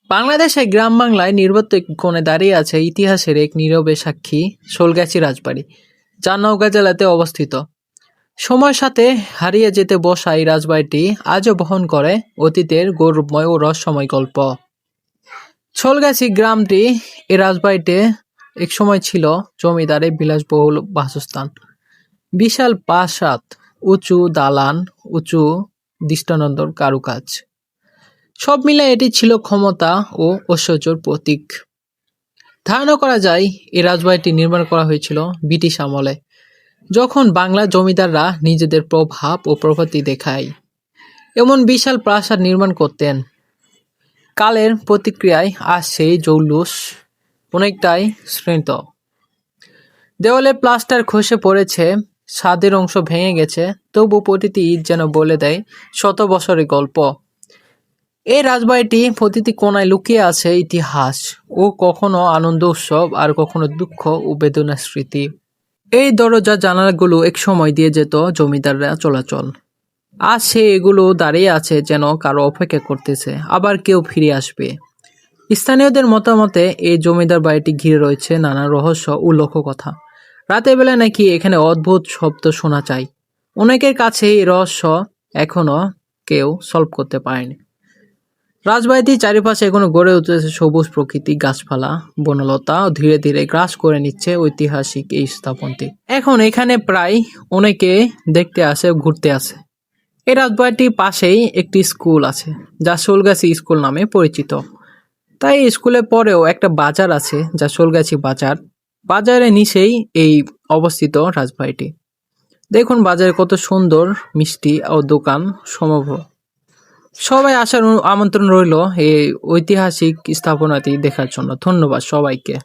বাংলাদেশে গ্রাম বাংলায় নির্বাত এক কোণে দাঁড়িয়ে আছে ইতিহাসের এক নীরবে সাক্ষী শোলগাছি রাজবাড়ি, যা নওগাঁ জেলাতে অবস্থিত। সময়ের সাথে হারিয়ে যেতে বসা এই রাজবাড়িটি আজও বহন করে অতীতের গৌরবময় ও রহস্যময় গল্প। শোলগাছি গ্রামটি এই রাজবাড়িতে এক সময় ছিল জমিদারের বিলাসবহুল বাসস্থান। বিশাল প্রাসাদ, উঁচু দালান, উঁচু দৃষ্টানন্দর কারুকাজ, সব মিলে এটি ছিল ক্ষমতা ও ঐশ্বর্যের প্রতীক। ধারণা করা যায় এই রাজবাড়িটি নির্মাণ করা হয়েছিল ব্রিটিশ আমলে, যখন বাংলার জমিদাররা নিজেদের প্রভাব ও প্রভাতি দেখায় এমন বিশাল প্রাসাদ নির্মাণ করতেন। কালের প্রতিক্রিয়ায় আজ সেই জৌলুস অনেকটাই শ্রেণীত। দেওয়ালে প্লাস্টার খসে পড়েছে, ছাদের অংশ ভেঙে গেছে, তবু প্রতিটি ইট যেন বলে দেয় শত বছরের গল্প। এই রাজবাড়িটি প্রতিটি কোণায় লুকিয়ে আছে ইতিহাস, ও কখনো আনন্দ উৎসব আর কখনো দুঃখ ও বেদনার স্মৃতি। এই দরজা জানালাগুলো এক সময় দিয়ে যেত জমিদাররা চলাচল। আজ সে এগুলো দাঁড়িয়ে আছে যেন কারো অপেক্ষা করতেছে, আবার কেউ ফিরে আসবে। স্থানীয়দের মতামতে এই জমিদার বাড়িটি ঘিরে রয়েছে নানা রহস্য ও লোককথা। রাতের বেলা নাকি এখানে অদ্ভুত শব্দ শোনা যায়। অনেকের কাছে এই রহস্য এখনো কেউ সলভ করতে পারেনি। রাজবাড়িটির চারিপাশে এখনো গড়ে উঠেছে সবুজ প্রকৃতি, গাছপালা, বনলতা ধীরে ধীরে গ্রাস করে নিচ্ছে ঐতিহাসিক এই স্থাপনটি। এখন এখানে প্রায় অনেকে দেখতে আসে, ঘুরতে আসে। এই রাজবাড়িটির পাশেই একটি স্কুল আছে, যা শোলগাছি স্কুল নামে পরিচিত। তাই স্কুলের পরেও একটা বাজার আছে, যা শোলগাছি বাজার। বাজারের নিচেই এই অবস্থিত রাজবাড়িটি। দেখুন বাজারে কত সুন্দর মিষ্টি ও দোকান সমগ্র। সবাই আসার আমন্ত্রণ রইল এই ঐতিহাসিক স্থাপনাটি দেখার জন্য। ধন্যবাদ সবাইকে।